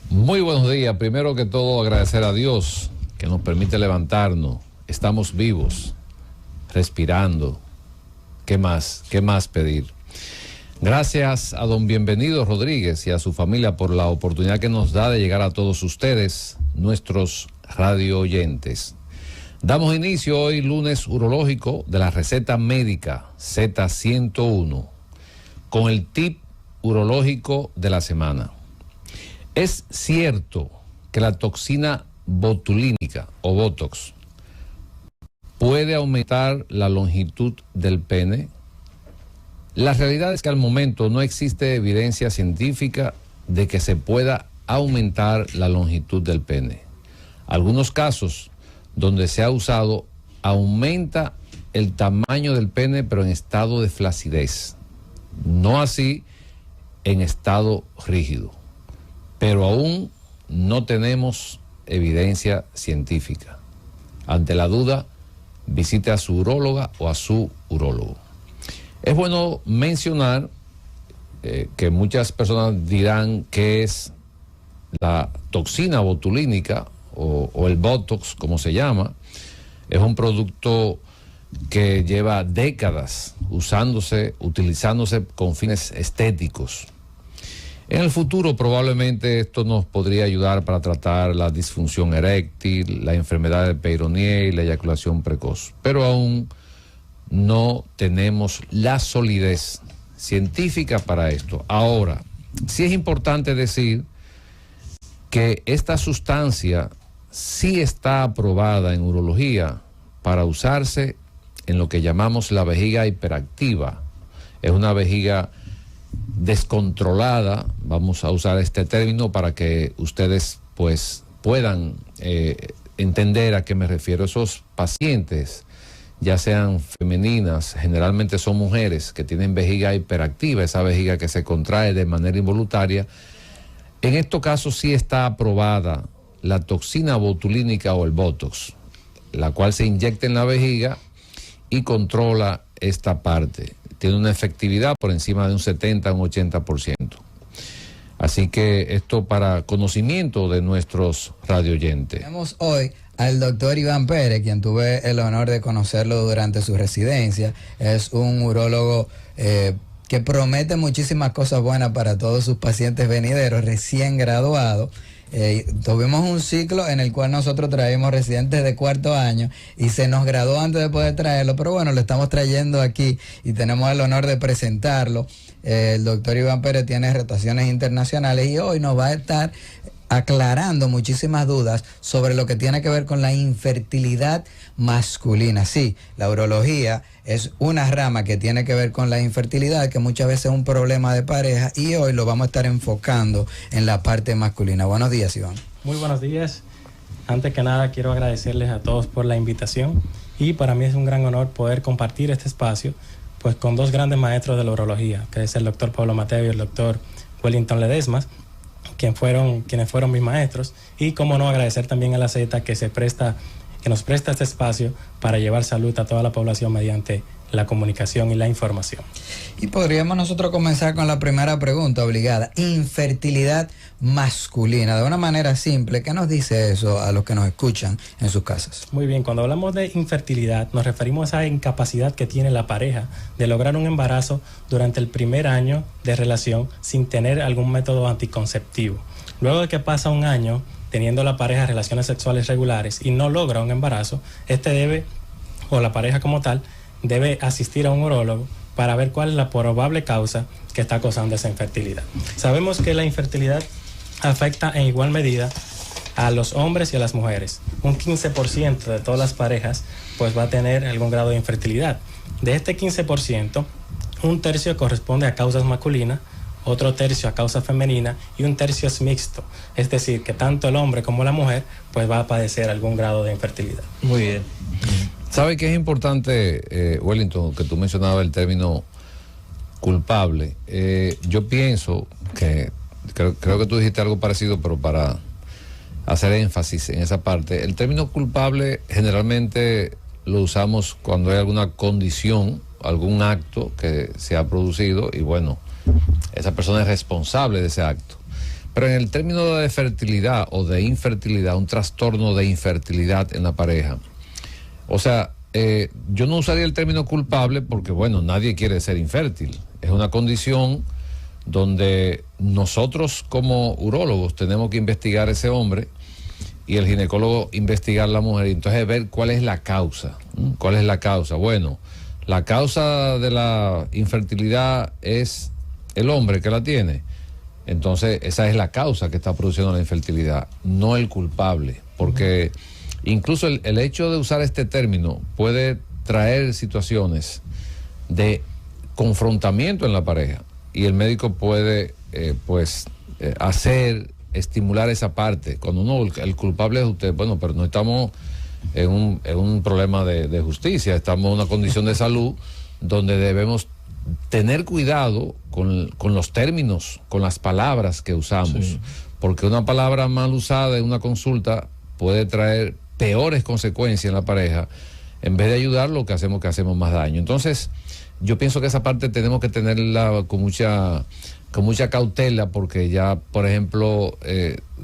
Muy buenos días. Primero que todo, agradecer a Dios que nos permite levantarnos. Estamos vivos, respirando. ¿Qué más? ¿Qué más pedir? Gracias a don Bienvenido Rodríguez y a su familia por la oportunidad que nos da de llegar a todos ustedes, nuestros radio oyentes. Damos inicio hoy, lunes urológico, de la receta médica Z101, con el tip urológico de la semana. ¿Es cierto que la toxina botulínica o Botox puede aumentar la longitud del pene? La realidad es que al momento no existe evidencia científica de que se pueda aumentar la longitud del pene. Algunos casos donde se ha usado aumenta el tamaño del pene, pero en estado de flacidez, no así en estado rígido. Pero aún no tenemos evidencia científica. Ante la duda, visite a su uróloga o a su urólogo. Es bueno mencionar que muchas personas dirán que es la toxina botulínica o el Botox, como se llama. Es un producto que lleva décadas utilizándose con fines estéticos. En el futuro probablemente esto nos podría ayudar para tratar la disfunción eréctil, la enfermedad de Peyronie y la eyaculación precoz, pero aún no tenemos la solidez científica para esto. Ahora, sí es importante decir que esta sustancia sí está aprobada en urología para usarse en lo que llamamos la vejiga hiperactiva. Es una vejiga descontrolada, vamos a usar este término para que ustedes pues puedan entender a qué me refiero. Esos pacientes, ya sean femeninas, generalmente son mujeres que tienen vejiga hiperactiva, esa vejiga que se contrae de manera involuntaria. En estos casos sí está aprobada la toxina botulínica o el Botox, la cual se inyecta en la vejiga y controla esta parte. Tiene una efectividad por encima de un 70 a un 80%. Así que esto para conocimiento de nuestros radioyentes. Tenemos hoy al doctor Iván Pérez, quien tuve el honor de conocerlo durante su residencia. Es un urólogo que promete muchísimas cosas buenas para todos sus pacientes venideros, recién graduado. Tuvimos un ciclo en el cual nosotros traímos residentes de cuarto año y se nos graduó antes de poder traerlo, pero bueno, lo estamos trayendo aquí y tenemos el honor de presentarlo. El doctor Iván Pérez tiene rotaciones internacionales y hoy nos va a estar aclarando muchísimas dudas sobre lo que tiene que ver con la infertilidad masculina. Sí, la urología es una rama que tiene que ver con la infertilidad, que muchas veces es un problema de pareja, y hoy lo vamos a estar enfocando en la parte masculina. Buenos días, Iván. Muy buenos días. Antes que nada, quiero agradecerles a todos por la invitación, y para mí es un gran honor poder compartir este espacio pues con dos grandes maestros de la urología, que es el doctor Pablo Mateo y el doctor Wellington Ledesma, quienes fueron mis maestros, y cómo no agradecer también a la Z que nos presta este espacio para llevar salud a toda la población mediante la comunicación y la información. Y podríamos nosotros comenzar con la primera pregunta obligada: infertilidad masculina, de una manera simple. ¿Qué nos dice eso a los que nos escuchan en sus casas? Muy bien, cuando hablamos de infertilidad nos referimos a esa incapacidad que tiene la pareja de lograr un embarazo durante el primer año de relación sin tener algún método anticonceptivo. Luego de que pasa un año teniendo la pareja relaciones sexuales regulares y no logra un embarazo, la pareja como tal, debe asistir a un urólogo para ver cuál es la probable causa que está causando esa infertilidad. Sabemos que la infertilidad afecta en igual medida a los hombres y a las mujeres. Un 15% de todas las parejas pues va a tener algún grado de infertilidad. De este 15%, un tercio corresponde a causas masculinas, otro tercio a causa femenina y un tercio es mixto. Es decir, que tanto el hombre como la mujer pues va a padecer algún grado de infertilidad. Muy bien. ¿Sabe qué es importante, Wellington, que tú mencionabas el término culpable? Yo pienso que, creo que tú dijiste algo parecido, pero para hacer énfasis en esa parte, el término culpable generalmente lo usamos cuando hay alguna condición, algún acto que se ha producido y bueno, esa persona es responsable de ese acto. Pero en el término de fertilidad o de infertilidad, un trastorno de infertilidad en la pareja, o sea, yo no usaría el término culpable porque, bueno, nadie quiere ser infértil. Es una condición donde nosotros como urólogos tenemos que investigar a ese hombre y el ginecólogo investigar a la mujer y entonces ver cuál es la causa. ¿Cuál es la causa? Bueno, la causa de la infertilidad es el hombre que la tiene. Entonces, esa es la causa que está produciendo la infertilidad, no el culpable, porque incluso el hecho de usar este término puede traer situaciones de confrontamiento en la pareja y el médico puede, estimular esa parte. Cuando uno, el culpable es usted, bueno, pero no estamos en un problema de justicia, estamos en una condición de salud donde debemos tener cuidado con los términos, con las palabras que usamos, sí, porque una palabra mal usada en una consulta puede traer peores consecuencias en la pareja. En vez de ayudar, lo que hacemos más daño. Entonces, yo pienso que esa parte tenemos que tenerla con mucha cautela, porque ya, por ejemplo,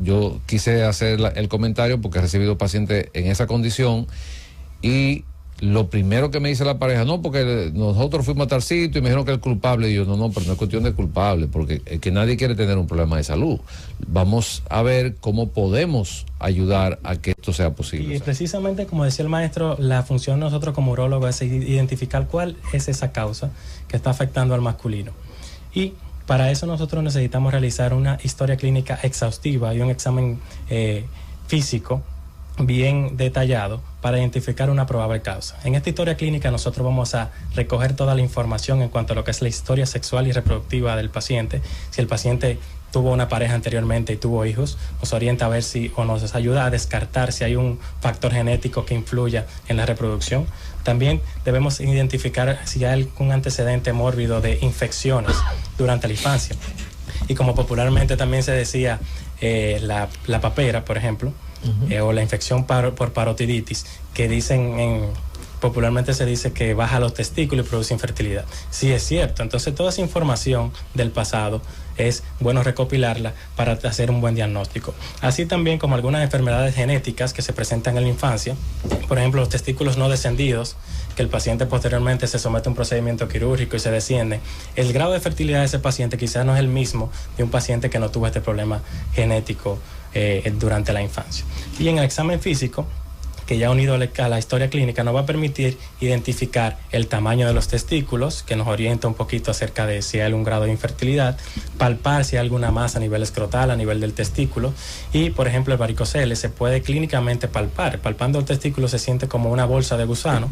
yo quise hacer el comentario porque he recibido pacientes en esa condición y lo primero que me dice la pareja, no, porque nosotros fuimos a tal sitio y me dijeron que el culpable, y yo, no, pero no es cuestión de culpable, porque es que nadie quiere tener un problema de salud. Vamos a ver cómo podemos ayudar a que esto sea posible. Y precisamente, como decía el maestro, la función de nosotros como urólogos es identificar cuál es esa causa que está afectando al masculino. Y para eso nosotros necesitamos realizar una historia clínica exhaustiva y un examen físico bien detallado para identificar una probable causa. En esta historia clínica nosotros vamos a recoger toda la información en cuanto a lo que es la historia sexual y reproductiva del paciente. Si el paciente tuvo una pareja anteriormente y tuvo hijos, nos orienta a ver si, o nos ayuda a descartar si hay un factor genético que influya en la reproducción. También debemos identificar si hay algún antecedente mórbido de infecciones durante la infancia. Y como popularmente también se decía, la papera, por ejemplo, o la infección por parotiditis, que popularmente se dice que baja los testículos y produce infertilidad. Sí, es cierto. Entonces, toda esa información del pasado es bueno recopilarla para hacer un buen diagnóstico. Así también como algunas enfermedades genéticas que se presentan en la infancia, por ejemplo, los testículos no descendidos, que el paciente posteriormente se somete a un procedimiento quirúrgico y se desciende. El grado de fertilidad de ese paciente quizás no es el mismo de un paciente que no tuvo este problema genético durante la infancia. Y en el examen físico, que ya unido a la historia clínica, nos va a permitir identificar el tamaño de los testículos, que nos orienta un poquito acerca de si hay algún grado de infertilidad, palpar si hay alguna masa a nivel escrotal, a nivel del testículo, y por ejemplo el varicocele se puede clínicamente palpar. Palpando el testículo se siente como una bolsa de gusano,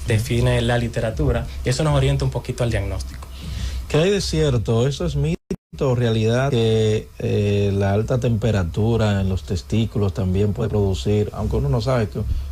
define la literatura, y eso nos orienta un poquito al diagnóstico. ¿Qué hay de cierto? ¿Eso es mito o realidad que la alta temperatura en los testículos también puede producir, aunque uno no sabe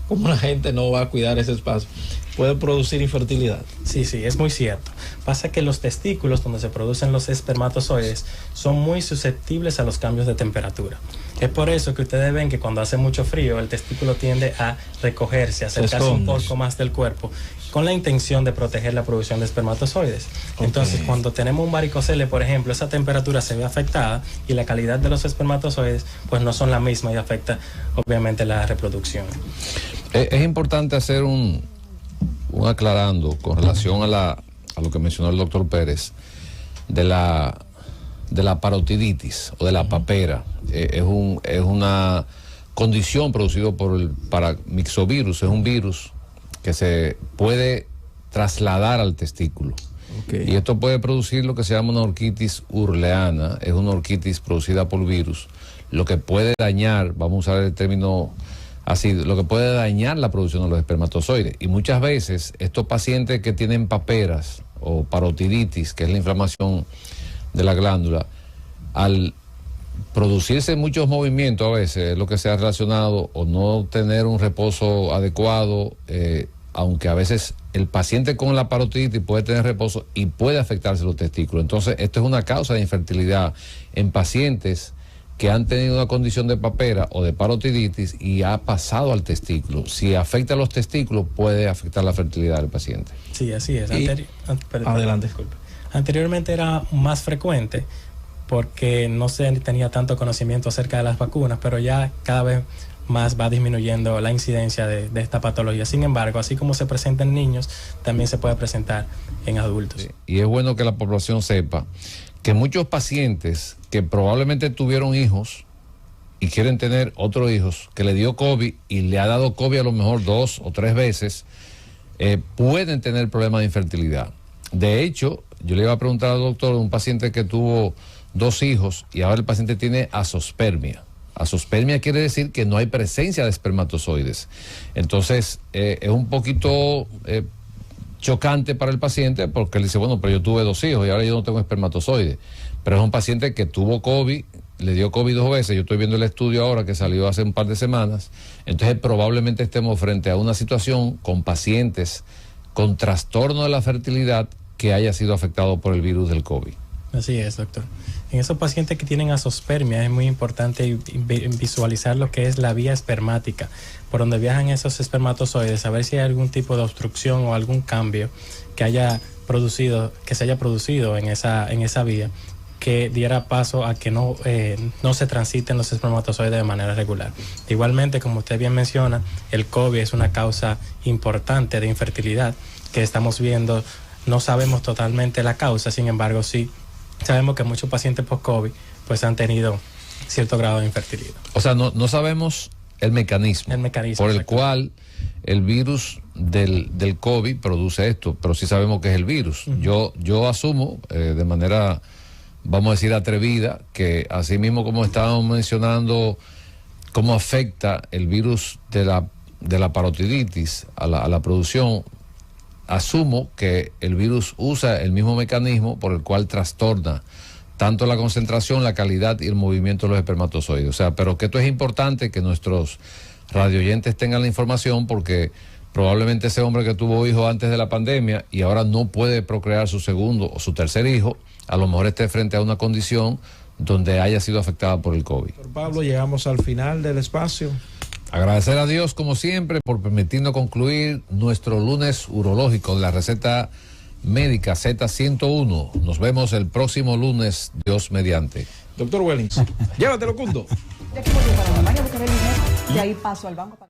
cómo la gente no va a cuidar ese espacio, puede producir infertilidad? Sí, es muy cierto. Pasa que los testículos, donde se producen los espermatozoides, son muy susceptibles a los cambios de temperatura. Es por eso que ustedes ven que cuando hace mucho frío, el testículo tiende a recogerse, a acercarse un poco más del cuerpo, con la intención de proteger la producción de espermatozoides. Okay. Entonces, cuando tenemos un varicocele, por ejemplo, esa temperatura se ve afectada y la calidad de los espermatozoides pues no son la misma y afecta obviamente la reproducción. Es importante hacer un aclarando con relación a lo que mencionó el doctor Pérez de la parotiditis o de la papera. Es una condición producida por el paramyxovirus, es un virus que se puede trasladar al testículo. Okay. Y esto puede producir lo que se llama una orquitis urleana, es una orquitis producida por virus, lo que puede dañar, vamos a usar el término así, lo que puede dañar la producción de los espermatozoides. Y muchas veces estos pacientes que tienen paperas o parotiditis, que es la inflamación de la glándula, al producirse muchos movimientos, a veces es lo que se ha relacionado, o no tener un reposo adecuado, aunque a veces el paciente con la parotiditis puede tener reposo y puede afectarse los testículos. Entonces, esto es una causa de infertilidad en pacientes que han tenido una condición de papera o de parotiditis y ha pasado al testículo. Si afecta a los testículos, puede afectar la fertilidad del paciente. Sí, así es. Adelante. Disculpe. Anteriormente era más frecuente, porque no se tenía tanto conocimiento acerca de las vacunas, pero ya cada vez más va disminuyendo la incidencia de esta patología. Sin embargo, así como se presenta en niños, también se puede presentar en adultos. Sí. Y es bueno que la población sepa que muchos pacientes que probablemente tuvieron hijos y quieren tener otros hijos, que le dio COVID y le ha dado COVID a lo mejor 2 o 3 veces, pueden tener problemas de infertilidad. De hecho, yo le iba a preguntar al doctor de un paciente que tuvo 2 hijos y ahora el paciente tiene azospermia. Azospermia quiere decir que no hay presencia de espermatozoides. Entonces, es un poquito chocante para el paciente porque él dice, bueno, pero yo tuve 2 hijos y ahora yo no tengo espermatozoides. Pero es un paciente que tuvo COVID, le dio COVID 2 veces. Yo estoy viendo el estudio ahora que salió hace un par de semanas. Entonces, probablemente estemos frente a una situación con pacientes con trastorno de la fertilidad que haya sido afectado por el virus del COVID. Así es, doctor. En esos pacientes que tienen azospermia es muy importante visualizar lo que es la vía espermática, por donde viajan esos espermatozoides, saber si hay algún tipo de obstrucción o algún cambio que se haya producido en esa vía, que diera paso a que no se transiten los espermatozoides de manera regular. Igualmente, como usted bien menciona, el COVID es una causa importante de infertilidad que estamos viendo. No sabemos totalmente la causa, sin embargo, sí sabemos que muchos pacientes post-COVID pues han tenido cierto grado de infertilidad. O sea, no sabemos el mecanismo por el cual el virus del COVID produce esto, pero sí sabemos que es el virus. Yo asumo de manera, vamos a decir, atrevida, que así mismo como estábamos mencionando cómo afecta el virus de la parotiditis a la producción, asumo que el virus usa el mismo mecanismo por el cual trastorna tanto la concentración, la calidad y el movimiento de los espermatozoides. O sea, pero que esto es importante que nuestros radioyentes tengan la información, porque probablemente ese hombre que tuvo hijos antes de la pandemia y ahora no puede procrear su segundo o su tercer hijo, a lo mejor esté frente a una condición donde haya sido afectada por el COVID. Doctor Pablo, llegamos al final del espacio. Agradecer a Dios, como siempre, por permitirnos concluir nuestro lunes urológico de la receta médica Z101. Nos vemos el próximo lunes, Dios mediante. Doctor Wellings, llévatelo, Cundo. De aquí voy para la baña, buscar el dinero, y ahí paso al banco.